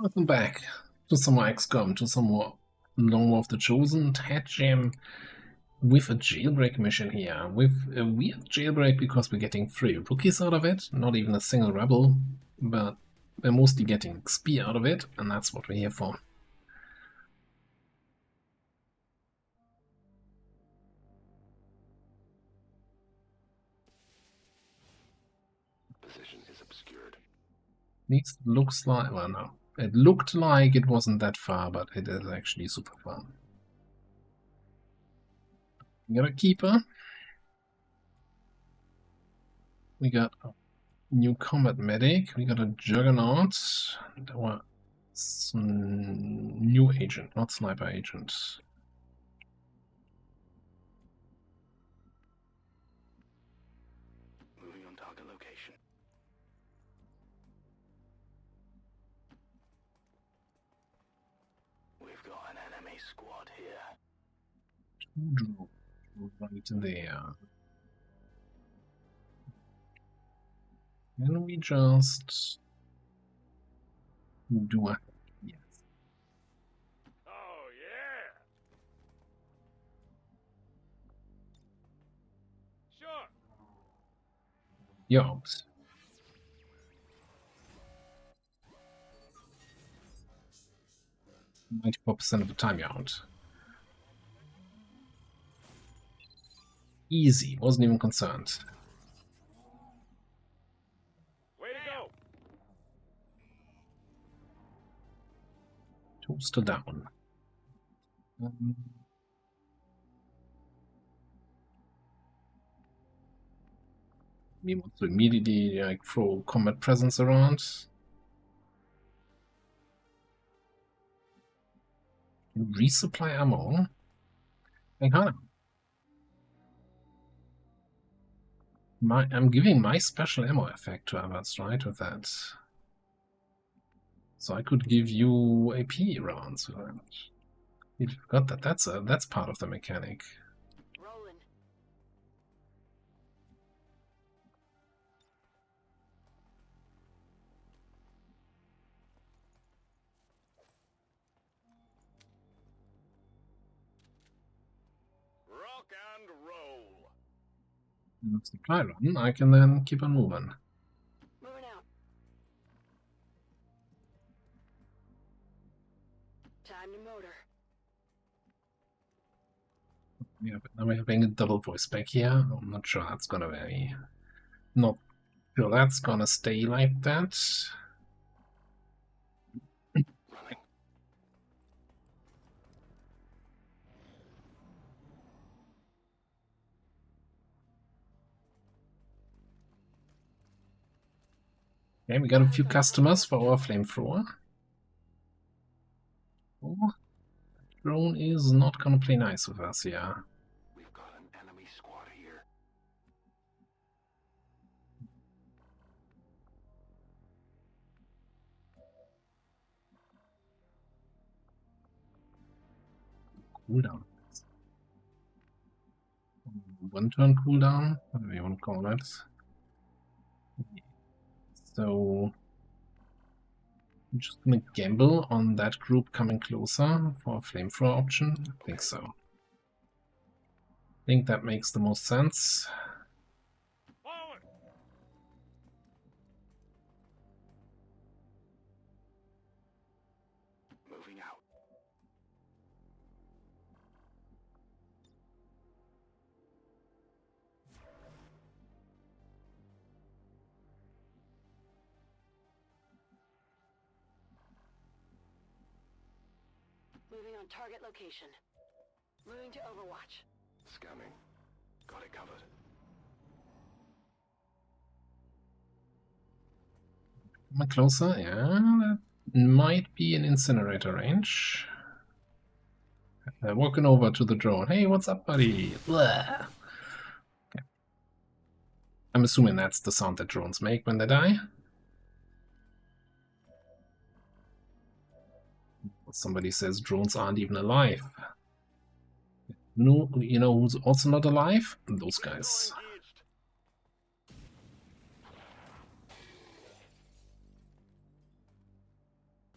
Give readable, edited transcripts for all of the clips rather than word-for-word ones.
Welcome back to some more XCOM, to some more Long War of the Chosen Ted Jam with a jailbreak mission here. With a weird jailbreak because we're getting 3 rookies out of it, not even a single rebel, but we're mostly getting XP out of it, and that's what we're here for. Position is obscured. At least it looks like, well, no. It looked like it wasn't that far, but it is actually super far. We got a keeper. We got a new combat medic. We got a juggernaut. There were some new agent, not sniper agent. Moving on target location. We've got an enemy squad here. Right there. Can we just do a yes? Oh yeah. Sure. Yobs. %of the time you're out. Easy, wasn't even concerned. Way to go. Toaster down. We want to immediately like throw combat presence around. Resupply ammo. Hang on. I'm giving my special ammo effect to others, right? With that. So I could give you AP rounds. You forgot that. That's part of the mechanic. Rolling. Rock and roll. Supply run, I can then keep on moving. Moving out. Time to motor. Yeah, but now we're having a double voice back here. I'm not sure that's gonna be. Not sure that's gonna stay like that. Running. Okay, we got a few customers for our flamethrower. Oh, drone is not gonna play nice with us here. We've got an enemy squad here. Cooldown. 1 turn cooldown, whatever you want to call it. So I'm just gonna gamble on that group coming closer for a flamethrower option. I think so. I think that makes the most sense. Forward. Moving out. Moving on target location. Moving to Overwatch. Scanning. Got it covered. Come closer, yeah, that might be an incinerator range. Walking over to the drone. Hey, what's up, buddy? Blah. Okay. I'm assuming that's the sound that drones make when they die. Somebody says drones aren't even alive. No, you know who's also not alive? Those guys. Engaged.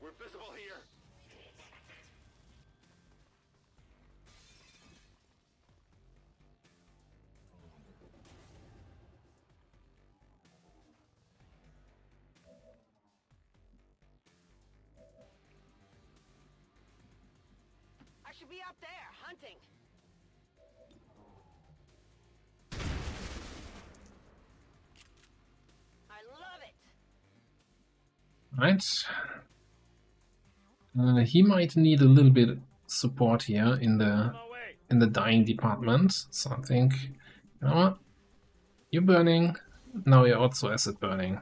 We're visible here. I should be up there, hunting. I love it. Right. He might need a little bit support here in the dying department. So I think, you know what? You're burning. Now you're also acid burning.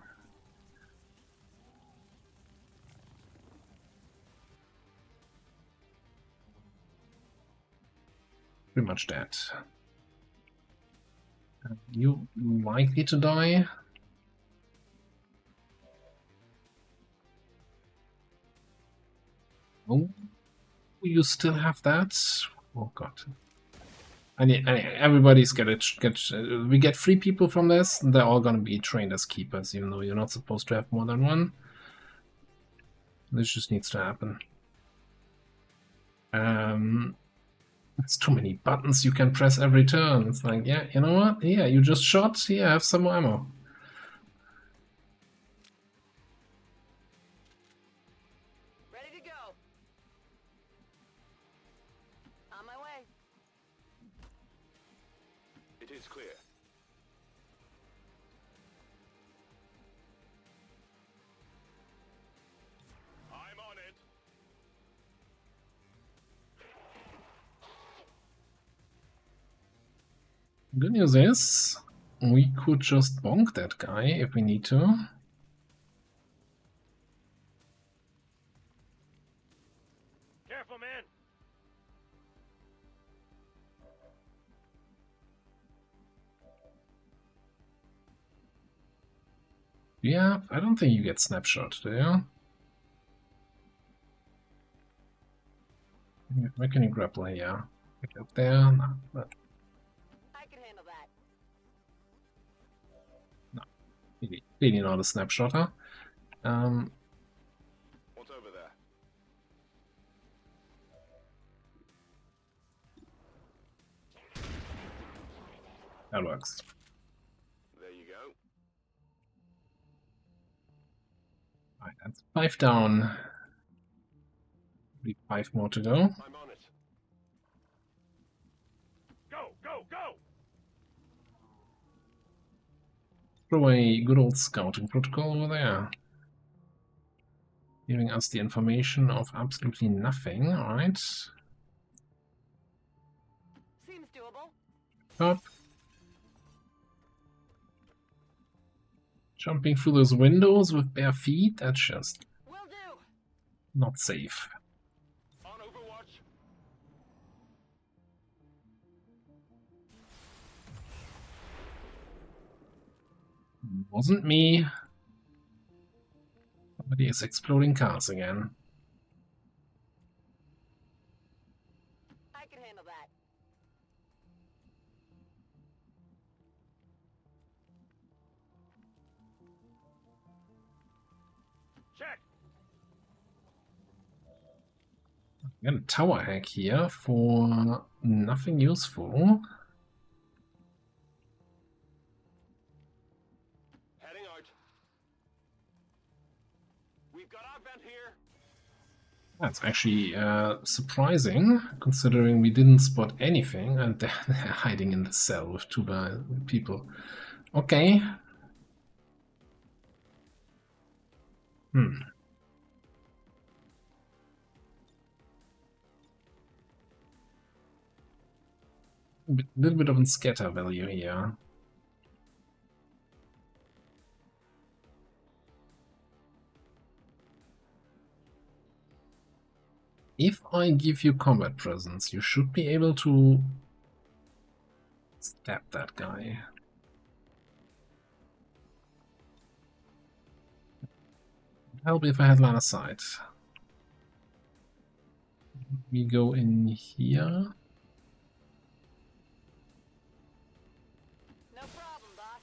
Pretty much dead. You likely to die. Oh, you still have that? Oh god. Everybody's we get 3 people from this. They're all gonna be trained as keepers, even though you're not supposed to have more than one. This just needs to happen. It's too many buttons you can press every turn. It's like, yeah, you know what? Yeah, you just shot. Here, have some more ammo. Ready to go. On my way. It is clear. I'm on it. Good news is, we could just bonk that guy if we need to. Careful, man. Yeah, I don't think you get snapshot, do you? Where can you grapple here? Get up there? No, but I can handle that. really not a snapshot, huh? What's over there? That works. There you go. Right, that's 5 down. Maybe 5 more to go. I'm on it. Go, go, go! Throw a good old scouting protocol over there. Giving us the information of absolutely nothing, alright. Seems doable. Up. Jumping through those windows with bare feet, that's just Will do. not safe. On Overwatch. Wasn't me. Somebody is exploding cars again. I can handle that. Check. We got a tower hack here for nothing useful. Heading out. We've got our vent here. That's actually surprising, considering we didn't spot anything and they're hiding in the cell with 2 people. Okay. A little bit of a scatter value here. If I give you combat presence, you should be able to stab that guy. Help if I had line of sight. We go in here. No problem, boss.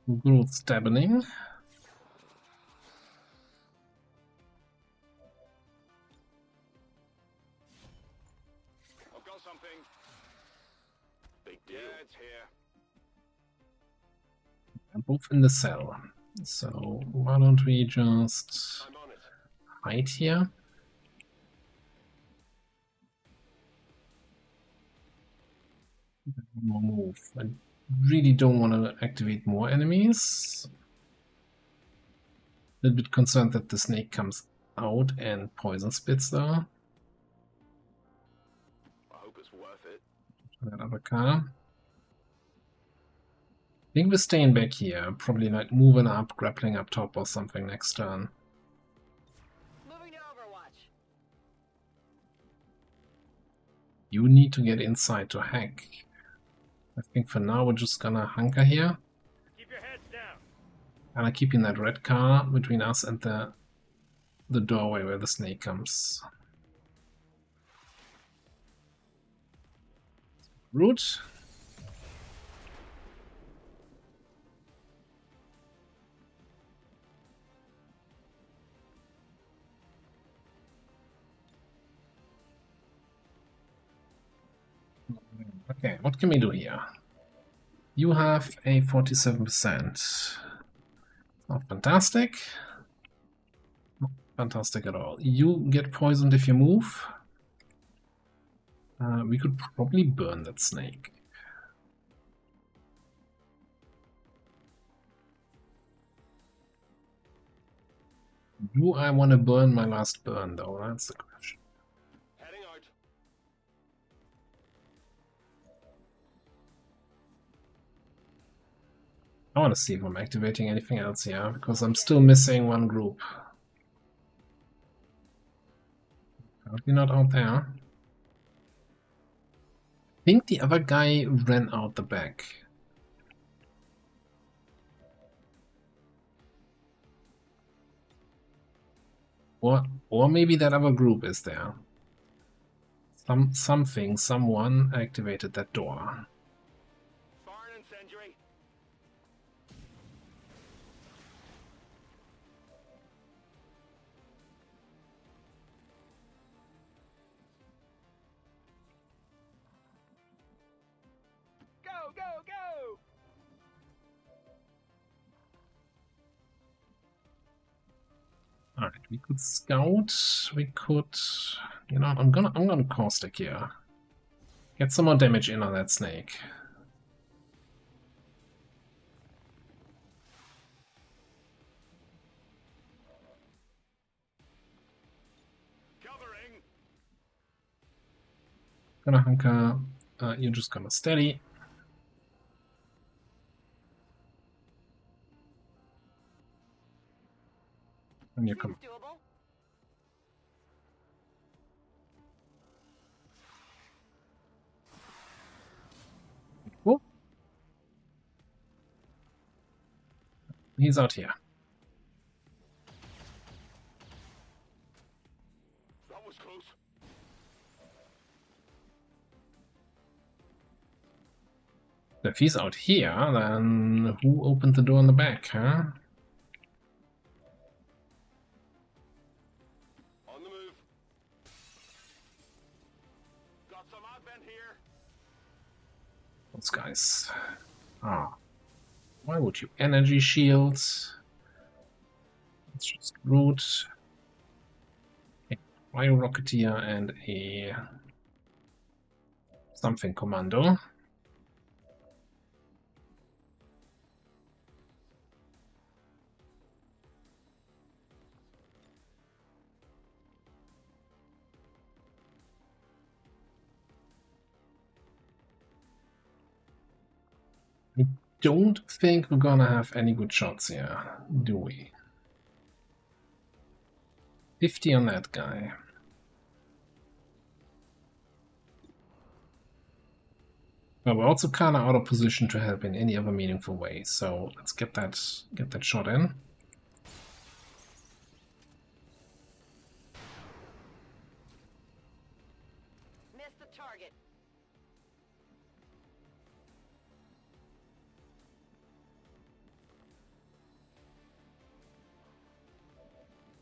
Growth stabiling. I've got something. Big deal. Yeah, it's here. Both in the cell. So why don't we just I'm on it. hide here? One more move. I really don't want to activate more enemies. A little bit concerned that the snake comes out and poison spits though. I hope it's worth it. That other car. I think we're staying back here. Probably like moving up, grappling up top or something next turn. Moving to Overwatch. You need to get inside to hack. I think for now we're just gonna hunker here. Keep your heads down. And I'm keeping that red car between us and the doorway where the snake comes. Root. Okay, what can we do here? You have a 47%. Not fantastic. Not fantastic at all. You get poisoned if you move. We could probably burn that snake. Do I want to burn my last burn, though? That's the question. Heading out. I want to see if I'm activating anything else here, because I'm still missing one group. Probably not out there. I think the other guy ran out the back. Or maybe that other group is there. Someone activated that door. Firing incendiary. Go, go, go! Alright, we could scout, we could... You know what, I'm gonna caustic here. Get some more damage in on that snake. Covering. Gonna hunker, you're just gonna steady. And you come. Seems doable. Cool. He's out here. That was close. If he's out here, then who opened the door in the back, huh? On the move. Got some advent here. Those guys. Ah. Why would you energy shields? Let's just root a Cryo Rocketeer and a something commando. I don't think we're gonna have any good shots here, do we? 50 on that guy. But we're also kind of out of position to help in any other meaningful way, so let's get that shot in. Missed the target.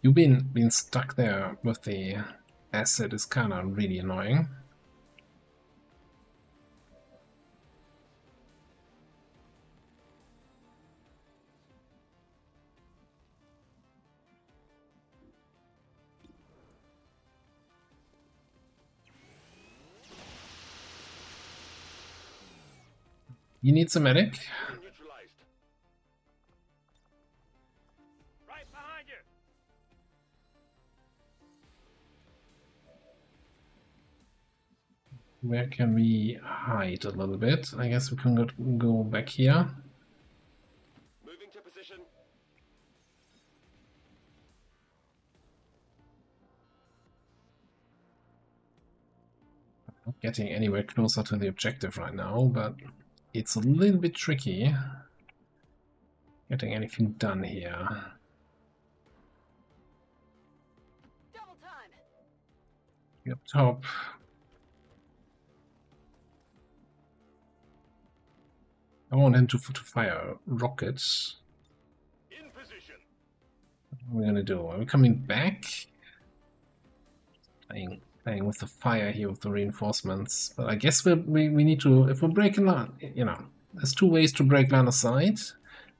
You being stuck there with the asset is kind of really annoying. You need some medic. Neutralized. Right behind you. Where can we hide a little bit? I guess we can go back here. Moving to position. Not getting anywhere closer to the objective right now, but it's a little bit tricky getting anything done here. Double time. Up top. I want him to fire rockets. In position. What are we gonna do? Are we coming back? Playing with the fire here with the reinforcements. But I guess we need to, if we're breaking line, you know, there's two ways to break line of sight.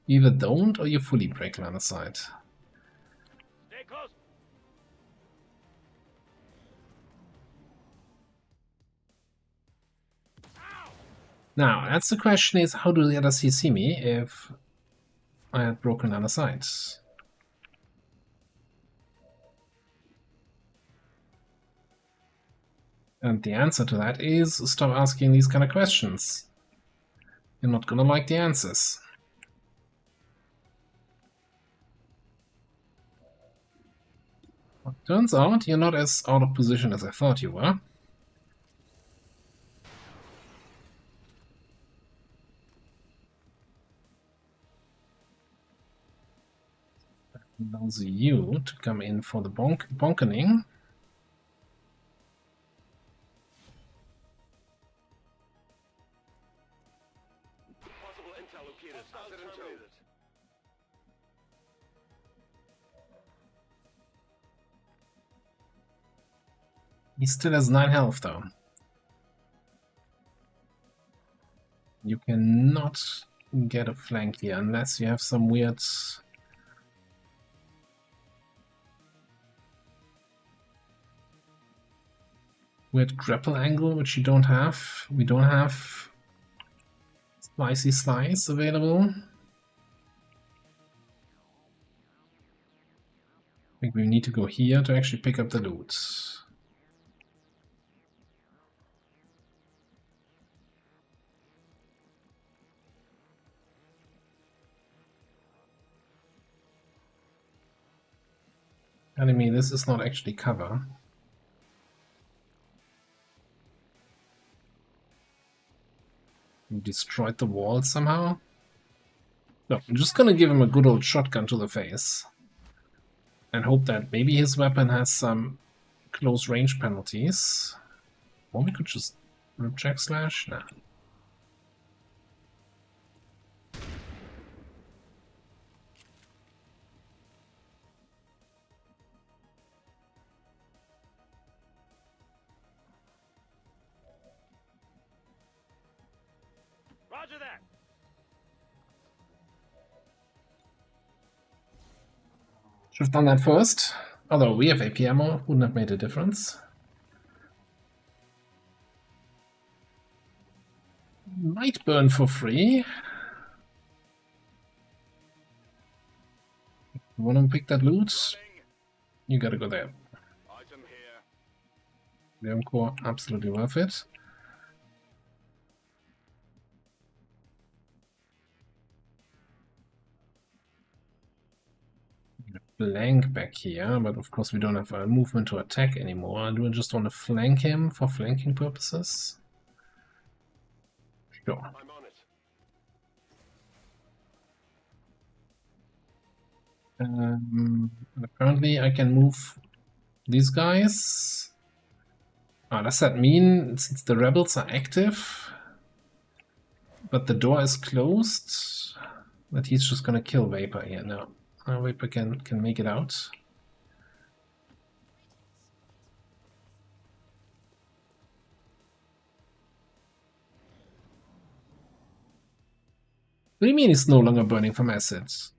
You either don't or you fully break line of sight. Stay close. Now, that's the question is, how do the others see me if I had broken line of sight? And the answer to that is stop asking these kind of questions. You're not gonna like the answers. Well, turns out you're not as out of position as I thought you were. That allows you to come in for the bonkening. Possible intel located. Asset in tow. He still has 9 health though. You cannot get a flank here unless you have some weird grapple angle, which you don't have. We don't have Slicey Slice available. I think we need to go here to actually pick up the loot. Enemy, this is not actually cover. You destroyed the wall somehow? No, I'm just gonna give him a good old shotgun to the face. And hope that maybe his weapon has some close range penalties. Or we could just ripjack slash? Nah. Roger that. Should have done that first. Although we have AP ammo, wouldn't have made a difference. Might burn for free. You wanna pick that loot? Running. You gotta go there. Item here. Leon Core, absolutely worth it. Flank back here, but of course we don't have a movement to attack anymore. Do I just want to flank him for flanking purposes? Sure. I'm on it. And apparently I can move these guys. Does that mean since the rebels are active, but the door is closed, that he's just gonna kill Vapor here? No, Vapor can make it out. What do you mean it's no longer burning from acids?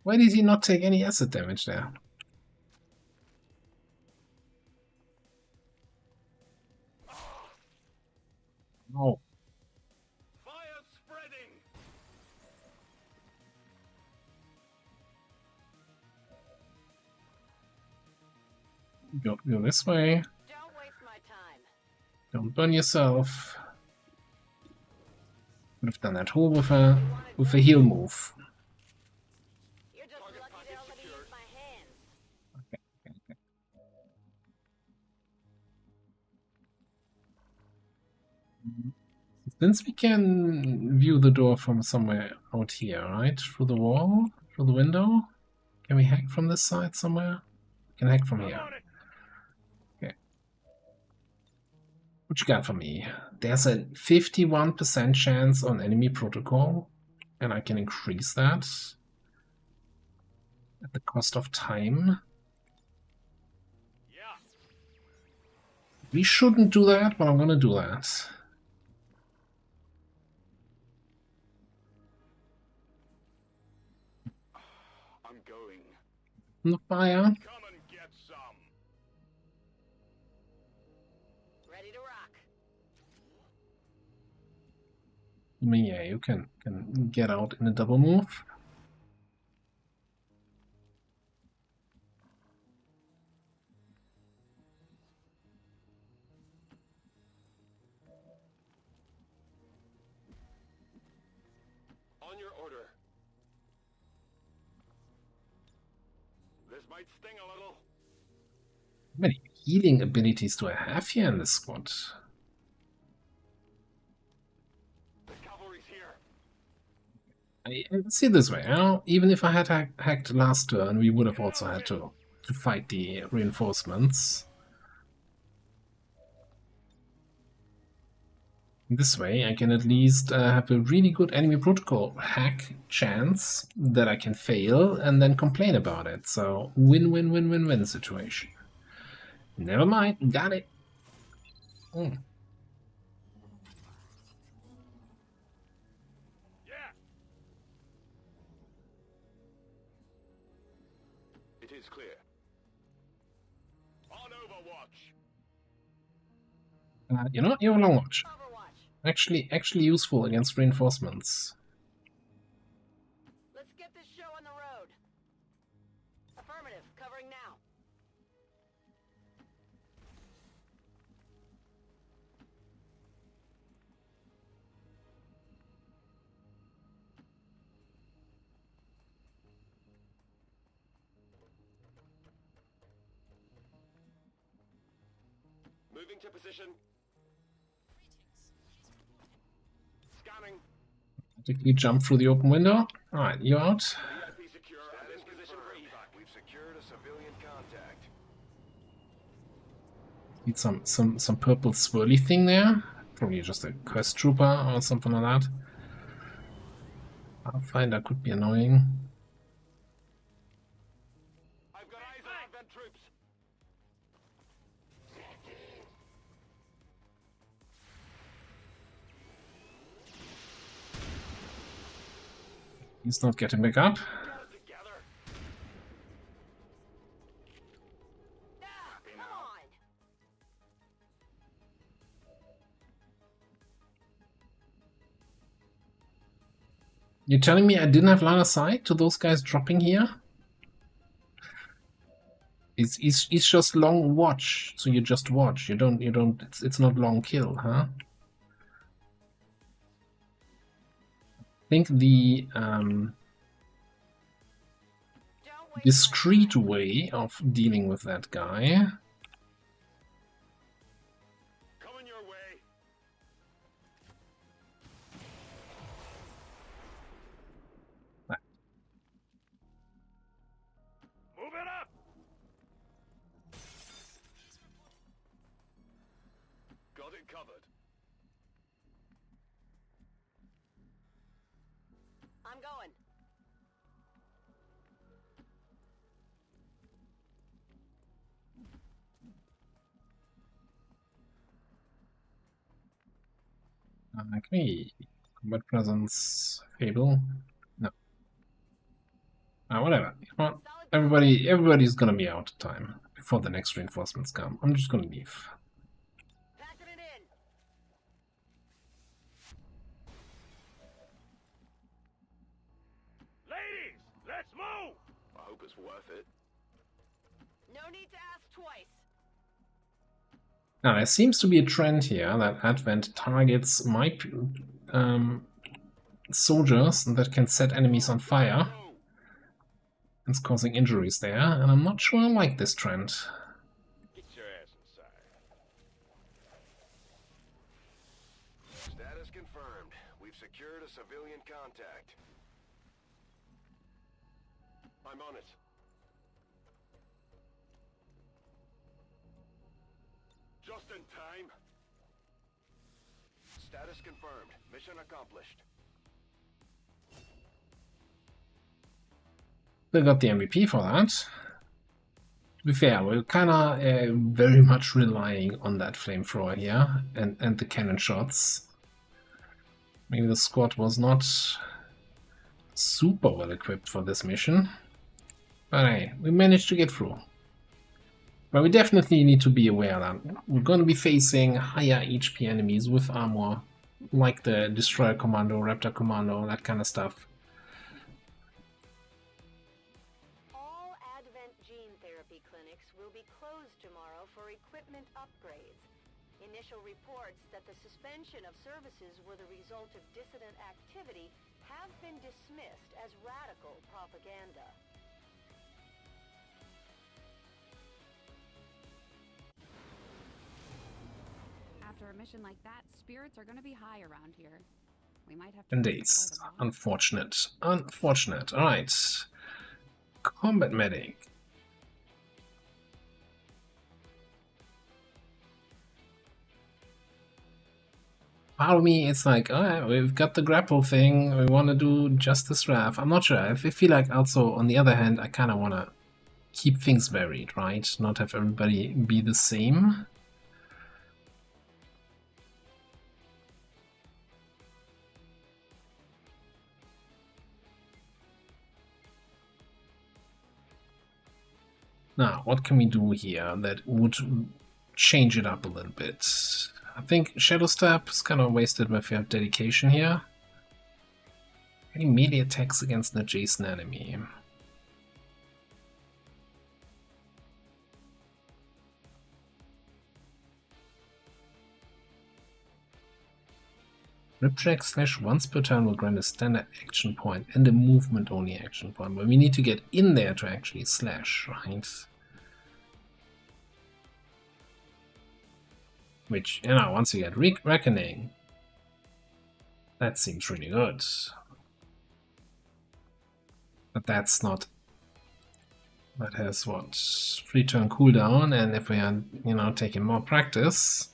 Why did he not take any acid damage there? Oh. Fire spreading. Go this way. Don't waste my time. Don't burn yourself. Would have done that whole with a heal move. You're just lucky to let me use my hands. Okay. Since we can view the door from somewhere out here, right? Through the wall? Through the window? Can we hack from this side somewhere? We can hack from here. Okay. What you got for me? There's a 51% chance on enemy protocol, and I can increase that at the cost of time. Yeah. We shouldn't do that, but I'm gonna do that. I'm going. The fire. Come and get some. Ready to rock. I mean, yeah, you can get out in a double move. On your order. This might sting a little. How many healing abilities do I have here in this squad? The cavalry's here. I see it this way. Even if I had hacked last turn, we would have also had to fight the reinforcements. This way, I can at least have a really good enemy protocol hack chance that I can fail and then complain about it. So win-win-win-win-win situation. Never mind, got it. Yeah. It is clear. On Overwatch. You know what? You have a long watch. Overwatch. Actually useful against reinforcements. Let's get this show on the road. Affirmative. Covering now. Moving to position. Scanning. Quickly jump through the open window. Alright, you out. VIP secure. Stand in position for evac. We've secured a civilian contact. Need some purple swirly thing there. Probably just a quest trooper or something like that. Pathfinder could be annoying. I've got eyes on advent troops. He's not getting back up. Get it together. Come on. You're telling me I didn't have line of sight to those guys dropping here? It's just long watch, so you just watch. You don't it's not long kill, huh? I think the Don't waste discreet my time. way of dealing with that guy Coming your way. Move it up. Got it covered. I'm going. Okay. Combat presence, Fable. No. Whatever. Come on. Everybody's gonna be out of time before the next reinforcements come. I'm just gonna leave. Packing it in. Ladies, let's move! I hope it's worth it. No need to ask twice. Now, there seems to be a trend here that Advent targets my soldiers that can set enemies on fire. It's causing injuries there, and I'm not sure I like this trend. Get your ass inside. Status confirmed. We've secured a civilian contact. I'm on it. Just in time. Status confirmed. Mission accomplished. They got the MVP for that. To be fair, we're kinda very much relying on that flamethrower here and the cannon shots. Maybe the squad was not super well equipped for this mission. But hey, we managed to get through. But we definitely need to be aware that we're going to be facing higher HP enemies with armor, like the Destroyer Commando, Raptor Commando, that kind of stuff. All Advent gene therapy clinics will be closed tomorrow for equipment upgrades. Initial reports that the suspension of services were the result of dissident activity have been dismissed as radical propaganda. After a mission like that, spirits are going to be high around here. We might have to Indeed. Unfortunate. Unfortunate. Alright. Combat Medic. Part of me, it's like, alright, we've got the grapple thing, we want to do Justice Wrath. I'm not sure. I feel like also, on the other hand, I kind of want to keep things varied, right? Not have everybody be the same. Now, what can we do here that would change it up a little bit? I think Shadow Step is kind of wasted if you have dedication here. Any melee attacks against an adjacent enemy? Ripjack slash once per turn will grant a standard action point and a movement only action point, but we need to get in there to actually slash, right? Which, you know, once you get Reckoning, that seems really good. But that's not... That has, what, 3-turn cooldown, and if we are, you know, taking more practice,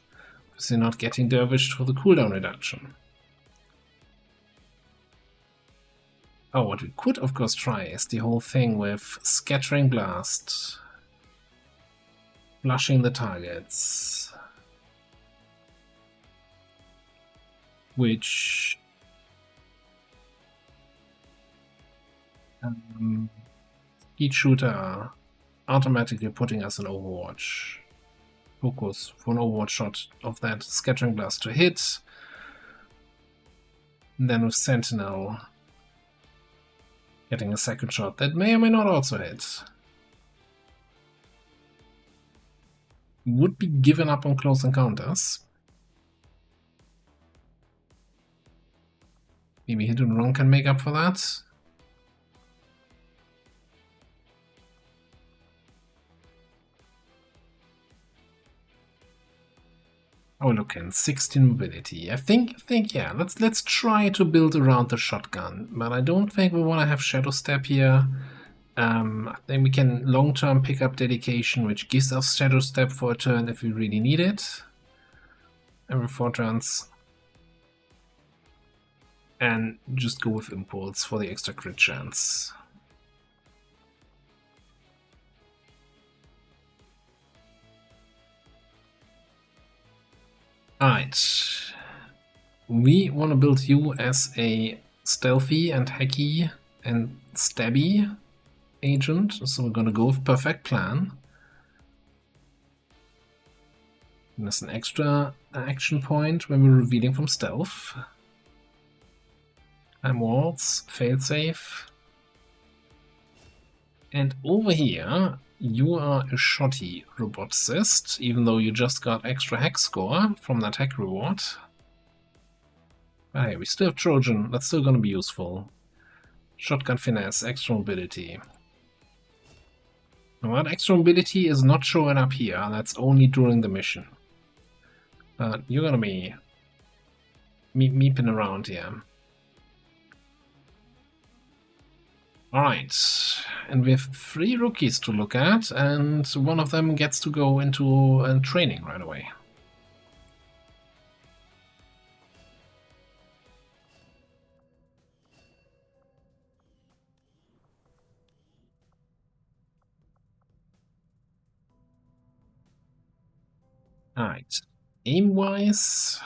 we're not getting dervished for the cooldown reduction. Oh, what we could, of course, try is the whole thing with Scattering Blast, flushing the targets, which Speed Shooter automatically putting us in Overwatch. Focus for an Overwatch shot of that Scattering Blast to hit. And then with Sentinel getting a second shot that may or may not also hit. Would be given up on close encounters. Maybe Hit and Run can make up for that. Oh, look, and 16 mobility. I think, yeah, let's try to build around the shotgun, but I don't think we want to have Shadow Step here. I think we can long-term pick up Dedication, which gives us Shadow Step for a turn if we really need it. Every 4 turns. And just go with Impulse for the extra crit chance. Alright. We want to build you as a stealthy and hacky and stabby agent, so we're going to go with perfect plan. And there's an extra action point when we're revealing from stealth. Time walls, failsafe. And over here, you are a shoddy roboticist, even though you just got extra hack score from that hack reward. But hey, we still have Trojan, that's still gonna be useful. Shotgun finesse, extra mobility. Now that extra mobility is not showing up here, that's only during the mission. But you're gonna be meeping around here. Alright, and we have 3 rookies to look at, and one of them gets to go into training right away. Alright, aim-wise,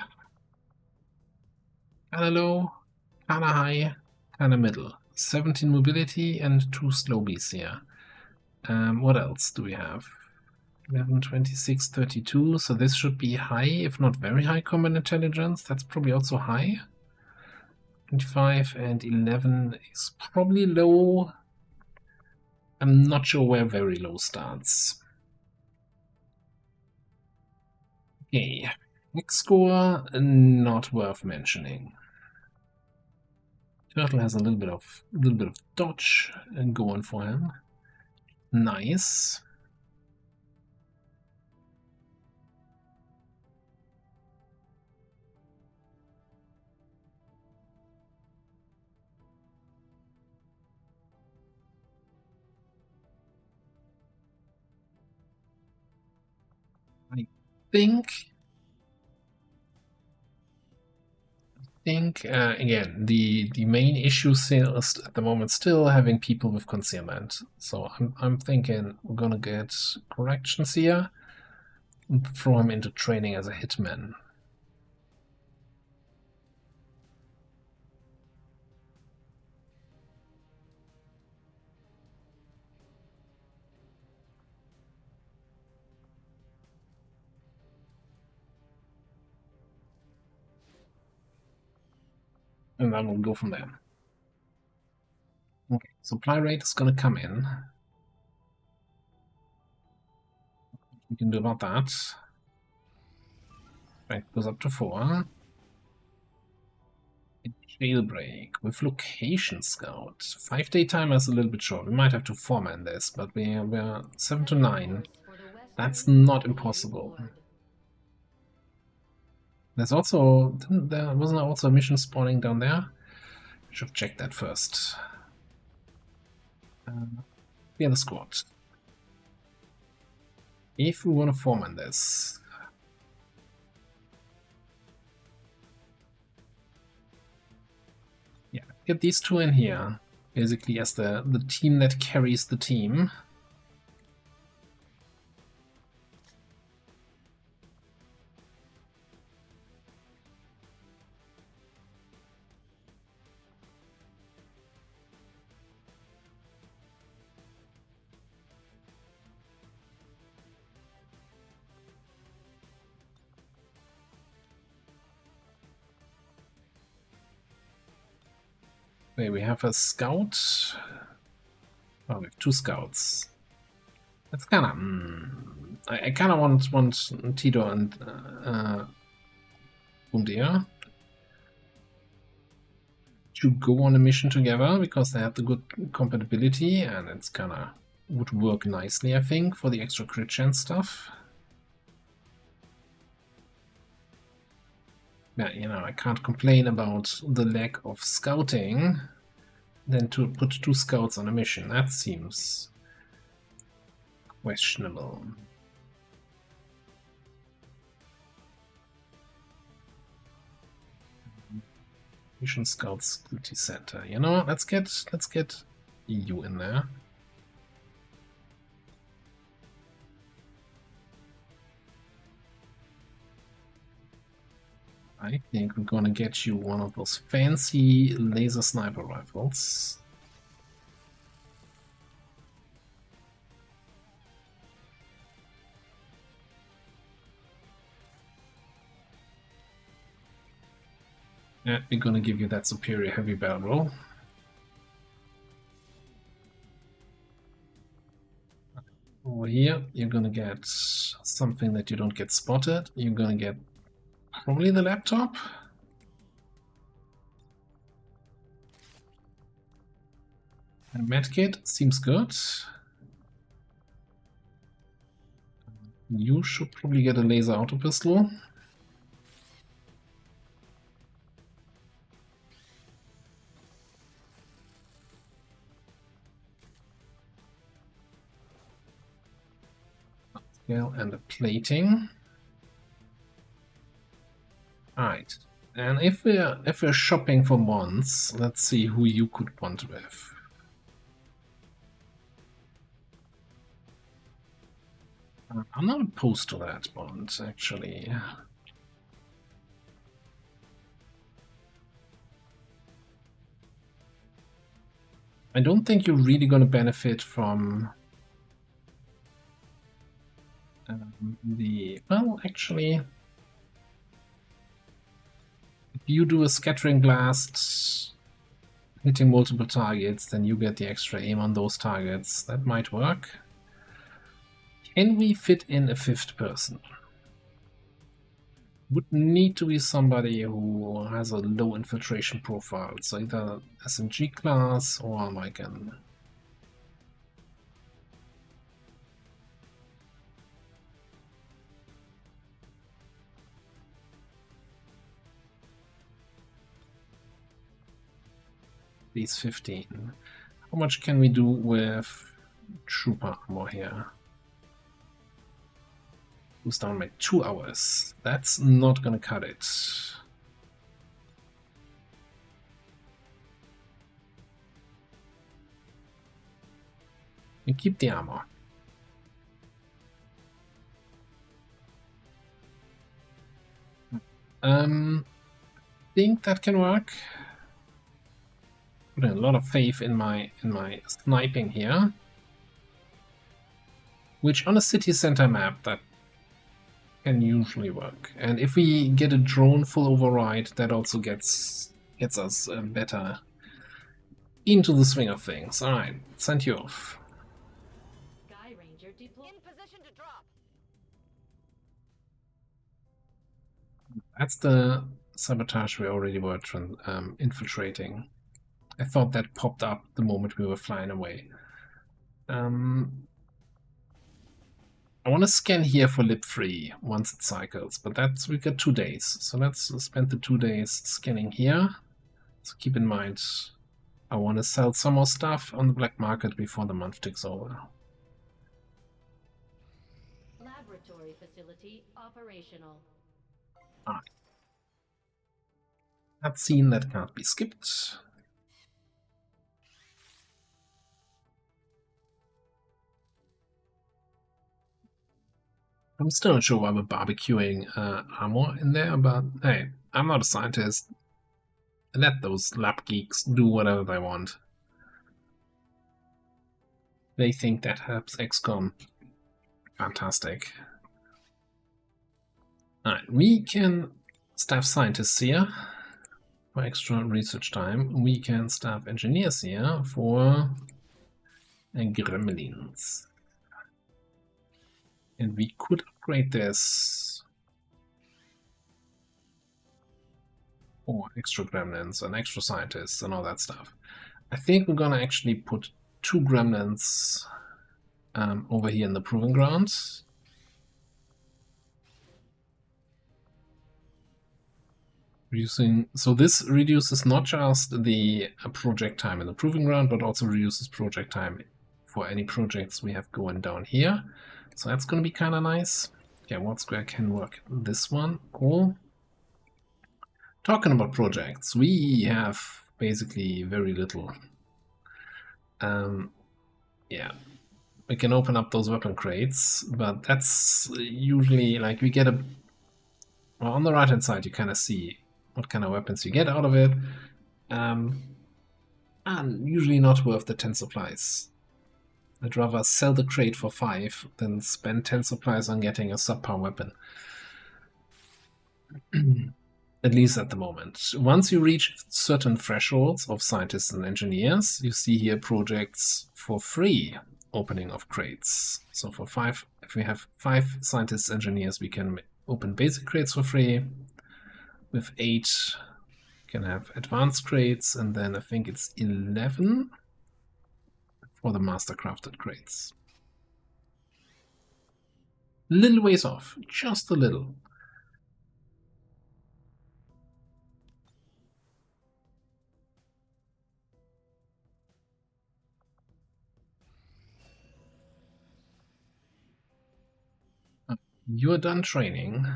kinda low, kinda high, kinda middle. 17 mobility and 2 slowies here. What else do we have? 11, 26, 32, so this should be high, if not very high combat intelligence. That's probably also high. 25 and 11 is probably low. I'm not sure where very low starts. Okay, next score, not worth mentioning. Turtle has a little bit of dodge going for him. Nice. I think again the main issue is at the moment still having people with concealment. So I'm thinking we're gonna get corrections here and throw him into training as a hitman. And then we'll go from there. Okay, supply rate is gonna come in. We can do about that. Right, goes up to 4. Jailbreak with location scout. 5-day timer is a little bit short. We might have to 4-man this, but we're 7 to 9. That's not impossible. There's also wasn't there also a mission spawning down there? Should check that first. Yeah, the squad. If we want to 4-man this. Yeah, get these 2 in here. Basically as the team that carries the team. Okay, we have a scout. Oh, we have 2 scouts. That's kind of. I kind of want Tito and Bundia to go on a mission together because they have the good compatibility, and it's kind of would work nicely, I think, for the extra crit chance stuff. Yeah, you know, I can't complain about the lack of scouting. Then to put 2 scouts on a mission, that seems questionable. Mission Scouts Duty Center. You know, let's get you in there. I think we're gonna get you one of those fancy laser sniper rifles. And we're gonna give you that superior heavy barrel. Over here, you're gonna get something that you don't get spotted. You're gonna get probably the laptop. And medkit seems good. You should probably get a laser auto pistol. And a plating. Alright. And if we're shopping for bonds, let's see who you could bond with. I'm not opposed to that bond, actually. I don't think you're really going to benefit from well, actually, if you do a scattering blast hitting multiple targets, then you get the extra aim on those targets. That might work. Can we fit in a fifth person? Would need to be somebody who has a low infiltration profile, so either SMG class or like an these 15. How much can we do with trooper armor here? Goes down by 2 hours. That's not gonna cut it. And keep the armor. Think that can work. Put in a lot of faith in my sniping here. Which on a city center map that can usually work. And if we get a drone full override, that also gets us better into the swing of things. Alright, send you off. Sky Ranger deployed. In position to drop. That's the sabotage we already were infiltrating. I thought that popped up the moment we were flying away. I want to scan here for lip 3 once it cycles, but we've got 2 days. So let's spend the 2 days scanning here. So keep in mind, I want to sell some more stuff on the black market before the month ticks over. Laboratory facility operational. Alright. Cutscene that can't be skipped. I'm still not sure why we're barbecuing armor in there, but hey, I'm not a scientist. Let those lab geeks do whatever they want. They think that helps XCOM. Fantastic. Alright, we can staff scientists here for extra research time. We can staff engineers here for gremlins. And we could upgrade this for extra gremlins and extra scientists and all that stuff. I think we're gonna actually put 2 gremlins over here in the proving grounds. So this reduces not just the project time in the proving ground, but also reduces project time for any projects we have going down here. So that's going to be kind of nice. Yeah, what square can work? This one, cool. Talking about projects, we have basically very little. Yeah, we can open up those weapon crates, but that's usually like we get Well, on the right hand side, you kind of see what kind of weapons you get out of it. And usually not worth the 10 supplies. I'd rather sell the crate for 5 than spend 10 supplies on getting a subpar weapon. At least at the moment. Once you reach certain thresholds of scientists and engineers, you see here projects for free opening of crates. So for 5, if we have 5 scientists engineers, we can open basic crates for free. With 8, we can have advanced crates, and then I think it's 11 for the master crafted crates. Little ways off, just a little. You're done training.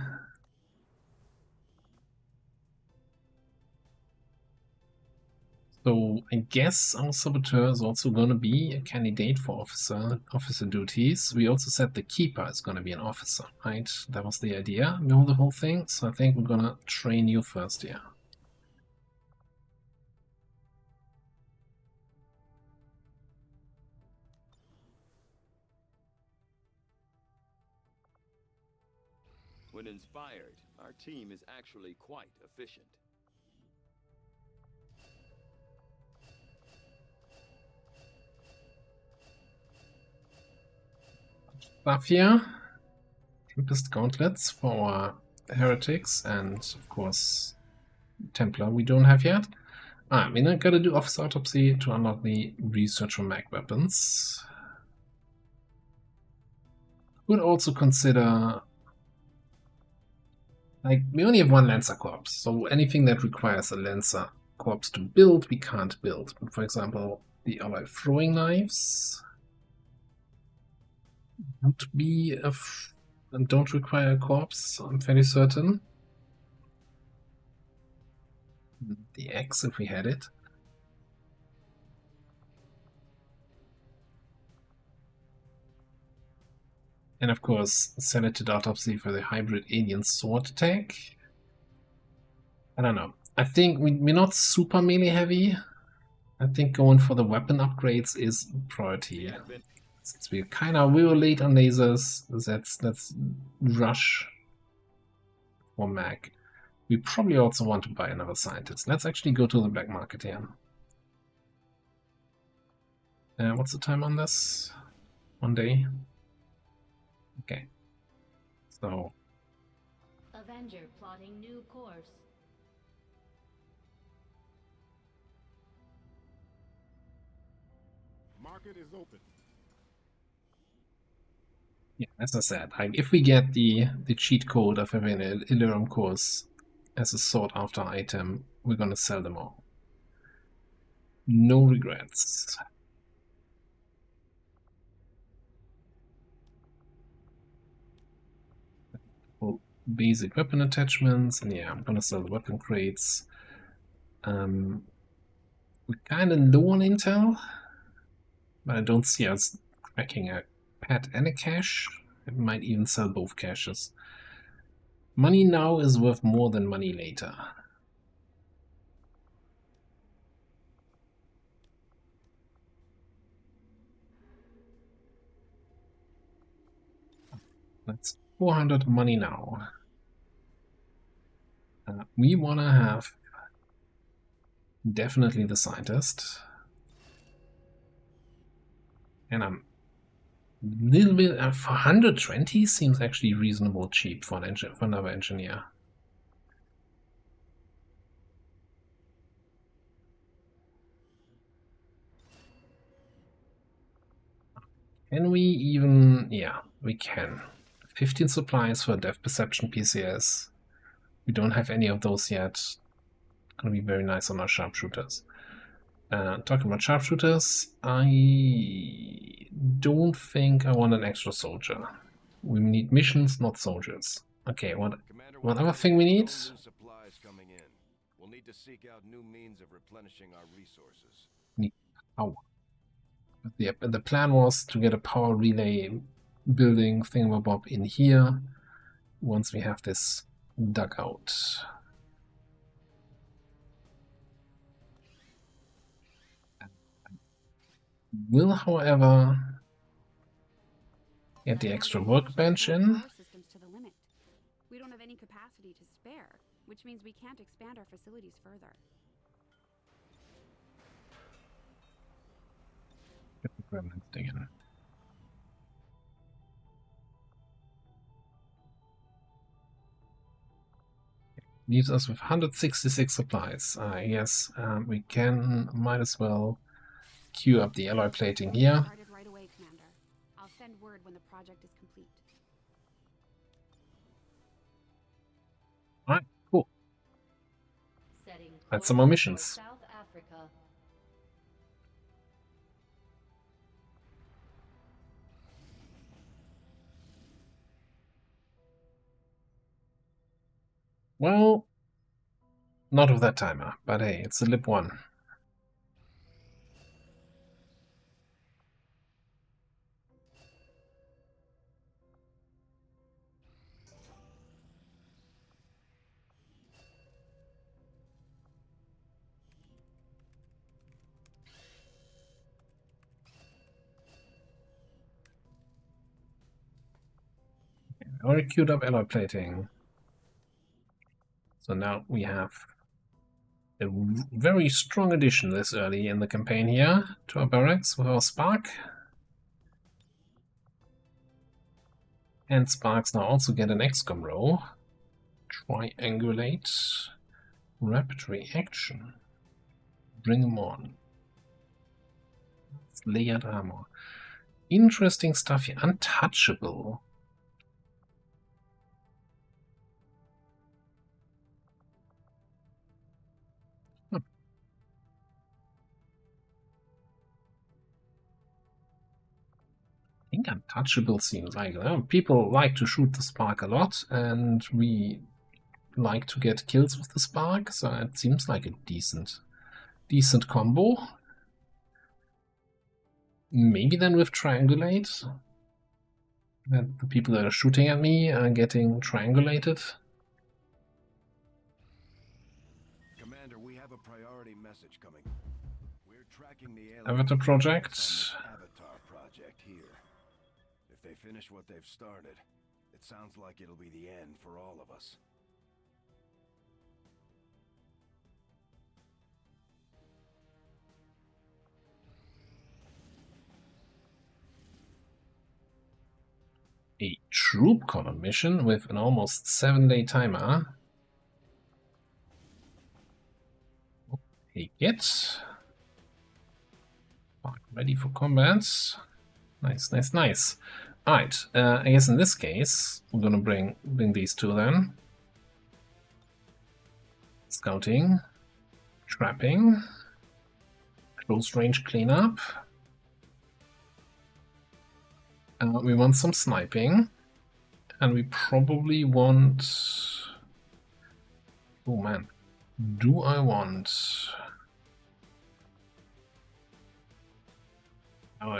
So I guess our saboteur is also going to be a candidate for officer duties. We also said the keeper is going to be an officer, right? That was the idea, know the whole thing. So I think we're going to train you first here. When inspired, our team is actually quite efficient. Stuff here. Tempest gauntlets for our heretics and, of course, Templar we don't have yet. We're not going to do officer autopsy to unlock the research for mag weapons. Would also consider, like, we only have 1 Lancer Corps, so anything that requires a Lancer Corps to build, we can't build. But for example, the alloy throwing knives don't require a corpse, I'm fairly certain. The axe, if we had it. And of course, selected autopsy for the hybrid alien sword attack. I don't know. I think we're not super melee heavy. I think going for the weapon upgrades is priority. Since we were late on lasers, let's rush for mag. We probably also want to buy another scientist. Let's actually go to the black market here. What's the time on this? 1 day? Okay. So. Avenger plotting new course. Market is open. Yeah, as I said, if we get the cheat code of having an Illyrium course as a sought after item, we're gonna sell them all. No regrets. Basic weapon attachments, and yeah, I'm gonna sell the weapon crates. We're kinda low on intel, but I don't see us cracking a pet and a cache. It might even sell both caches. Money now is worth more than money later. That's 400 money now. We want to have definitely the scientist. And I'm a little bit, for 120 seems actually reasonable cheap for another engineer. Can we even, yeah, we can. 15 supplies for depth perception PCS. We don't have any of those yet. Gonna be very nice on our sharpshooters. Talking about sharpshooters, I don't think I want an extra soldier. We need missions, not soldiers. Okay, what other thing we need? Supplies coming in. We'll need to seek out new means of replenishing our resources. Need power. The plan was to get a power relay building thingamabob in here. Once we have this dugout. Will, however, get the extra workbench in. Power systems to the limit. We don't have any capacity to spare, which means we can't expand our facilities further. Get the gremlins digging. Leaves us with 166 supplies. Yes, we might as well queue up the alloy plating here. Started right away, Commander. I'll send word when the project is complete. Alright, cool. Setting That's some more course missions. for South Africa. Well, not with that timer, but hey, it's a lip 1. Already queued up alloy plating. So now we have a very strong addition this early in the campaign here to our barracks with our Spark. And Sparks now also get an XCOM row. Triangulate. Rapid reaction. Bring them on. It's layered armor. Interesting stuff here. Untouchable. I think untouchable seems like people like to shoot the Spark a lot, and we like to get kills with the Spark, so it seems like a decent combo. Maybe then with Triangulate, that the people that are shooting at me are getting triangulated. Commander, we have a priority message coming. We're tracking the Avatar project. Avatar project here. If they finish what they've started, it sounds like it'll be the end for all of us. A troop column mission with an almost 7-day timer. Take it. Ready for combat. Nice, nice, nice. Alright, I guess in this case, we're gonna bring these two then. Scouting, trapping, close range cleanup. We want some sniping, and we probably want... Oh man, do I want... Oh,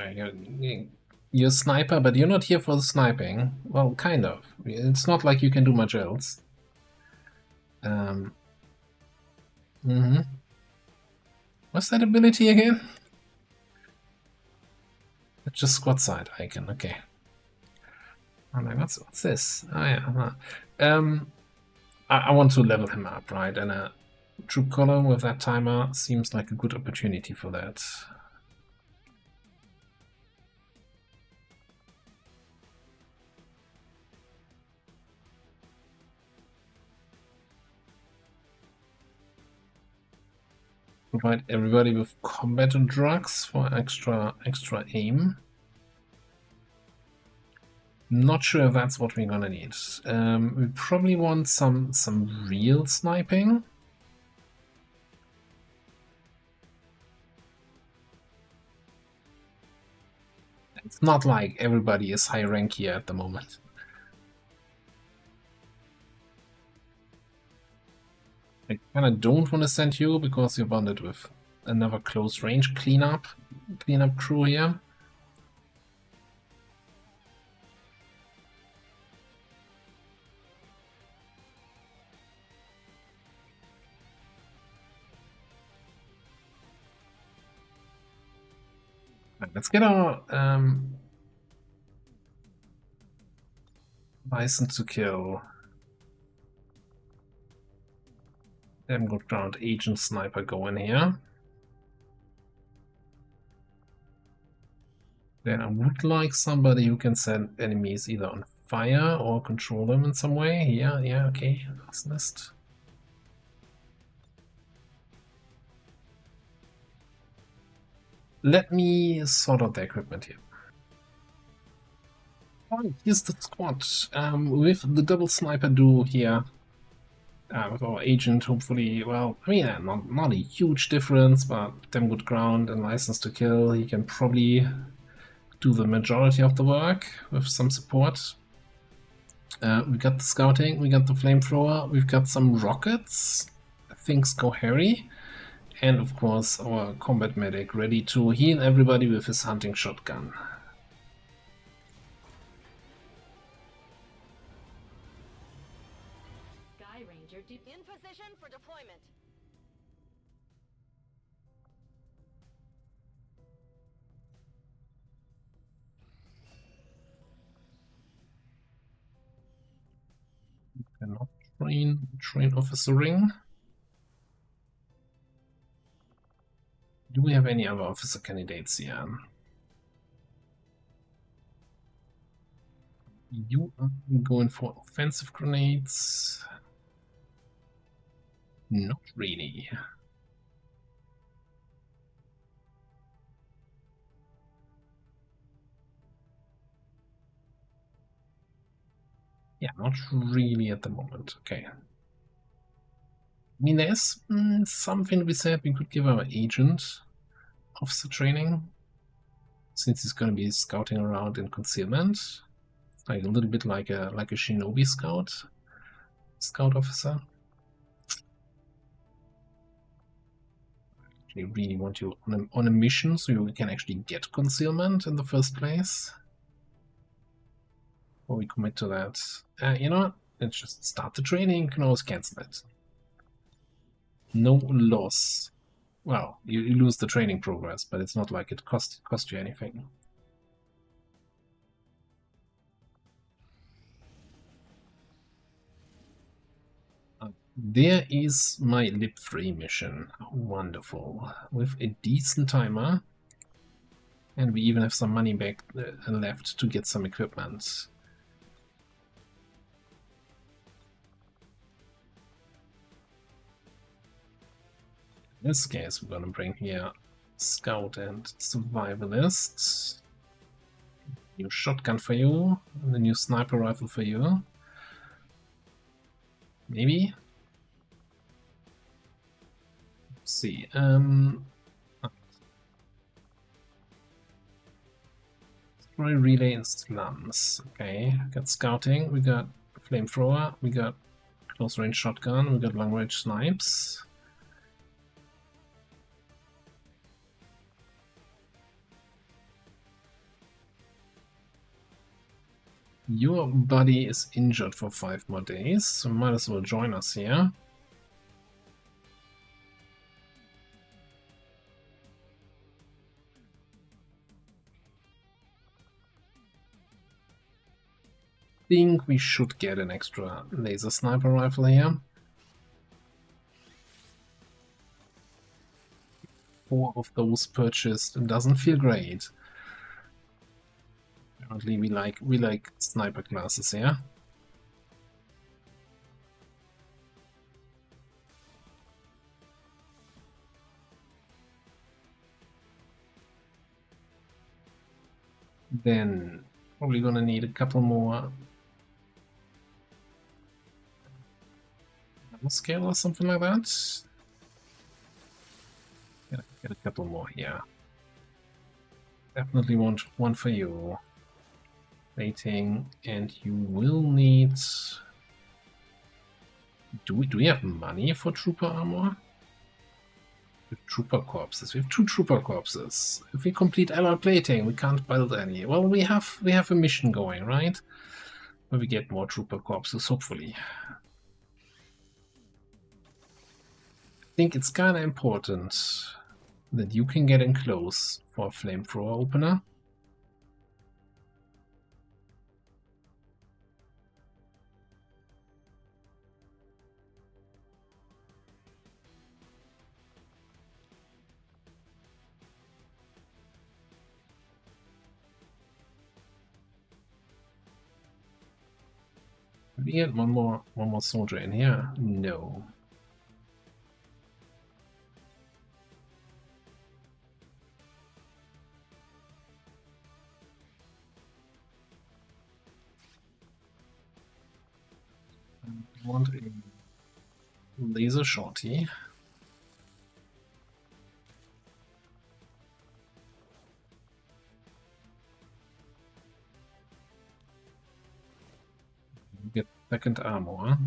you're a sniper, but you're not here for the sniping. Well, kind of. It's not like you can do much else. What's that ability again? It's just squad side icon, okay. Oh my, what's this? Oh yeah. I want to level him up, right? And a troop column with that timer seems like a good opportunity for that. Provide everybody with combat and drugs for extra aim. Not sure if that's what we're gonna need. We probably want some real sniping. It's not like everybody is high rank here at the moment. I kind of don't want to send you because you're bonded with another close range cleanup crew here. Let's get our license to kill. Damn good ground agent sniper going here. Then I would like somebody who can set enemies either on fire or control them in some way. Yeah, okay. Last list. Let me sort out the equipment here. Right, here's the squad with the double sniper duo here. With our agent, hopefully, well, I mean, not a huge difference, but damn good ground and license to kill. He can probably do the majority of the work with some support. We got the scouting, we got the flamethrower, we've got some rockets. Things go hairy. And of course, our combat medic ready to heal everybody with his hunting shotgun. Sky Ranger In position for deployment. Cannot train officering. Do we have any other officer candidates here? You are going for offensive grenades? Not really. Yeah, not really at the moment. Okay. I mean, there's something to be said. We could give our agent officer training, since he's going to be scouting around in concealment, like a little bit like a shinobi scout officer. I really want you on a mission so you can actually get concealment in the first place. Before we commit to that, you know what? Let's just start the training. You can always cancel it. No loss. Well, you lose the training progress, but it's not like it cost you anything. There is my Lip 3 mission. Wonderful. With a decent timer. And we even have some money back left to get some equipment. In this case, we're going to bring here Scout and Survivalist. New shotgun for you, and a new sniper rifle for you. Maybe? Let's see. Destroy relay in slums. Okay, got scouting, we got flamethrower, we got close range shotgun, we got long range snipes. Your buddy is injured for 5 more days, so might as well join us here. I think we should get an extra laser sniper rifle here. 4 of those purchased doesn't feel great. Apparently we like sniper classes here. Then probably gonna need a couple more scale or something like that. Get a couple more here. Definitely want one for you. Rating, and you will need. Do we have money for trooper armor? With trooper corpses. We have 2 trooper corpses. If we complete alloy plating, we can't build any. Well, we have a mission going, right? Where we get more trooper corpses, hopefully. I think it's kind of important that you can get in close for a flamethrower opener. Did we get one more soldier in here? No. I want a laser shorty. Get second armor.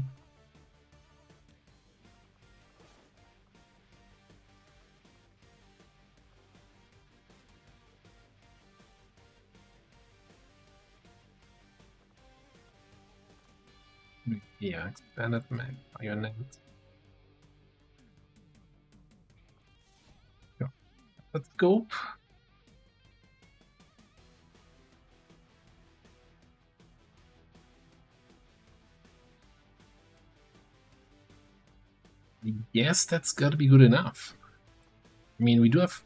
Yeah, expanded map, bayonet. Yeah. Let's go. Yes, that's gotta be good enough. I mean, we do have...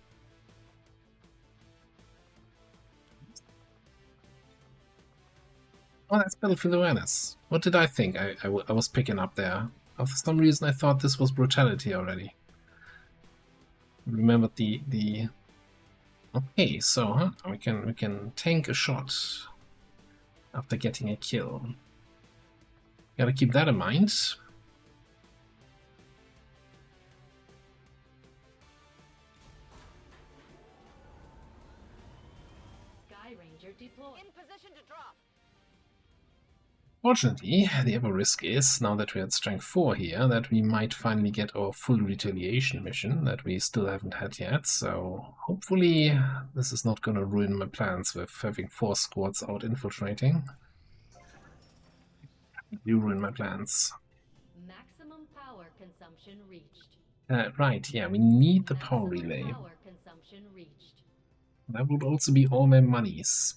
Oh, that's battlefield awareness. What did I think I was picking up there? For some reason I thought this was brutality already. Remembered the... Okay, so we can tank a shot after getting a kill. Gotta keep that in mind. Sky Ranger deployed. In position to drop. Fortunately, the other risk is, now that we're at strength 4 here, that we might finally get our full retaliation mission that we still haven't had yet, so hopefully this is not gonna ruin my plans with having 4 squads out infiltrating. You ruin my plans. Maximum power consumption reached. Right, yeah, we need the power Maximum relay. Power consumption reached. That would also be all my monies.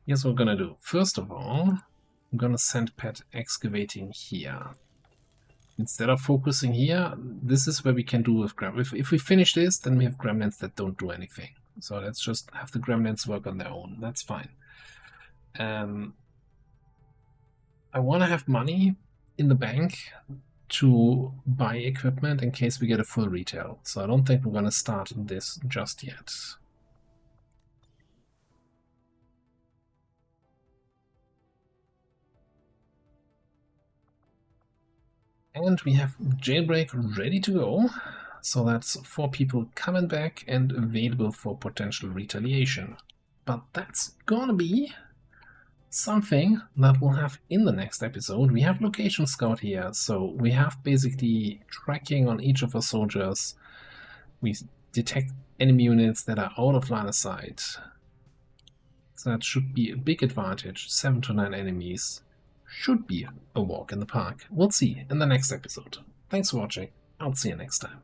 Here's what we're gonna do. First of all, I'm gonna send Pat excavating here. Instead of focusing here, this is where we can do with gremlins. If we finish this, then we have gremlins that don't do anything. So let's just have the gremlins work on their own. That's fine. I want to have money in the bank to buy equipment in case we get a full retail. So I don't think we're going to start this just yet. And we have Jailbreak ready to go. So that's 4 people coming back and available for potential retaliation. But that's gonna be something that we'll have in the next episode. We have Location Scout here, so we have basically tracking on each of our soldiers. We detect enemy units that are out of line of sight. So that should be a big advantage. 7 to 9 enemies should be a walk in the park. We'll see in the next episode. Thanks for watching. I'll see you next time.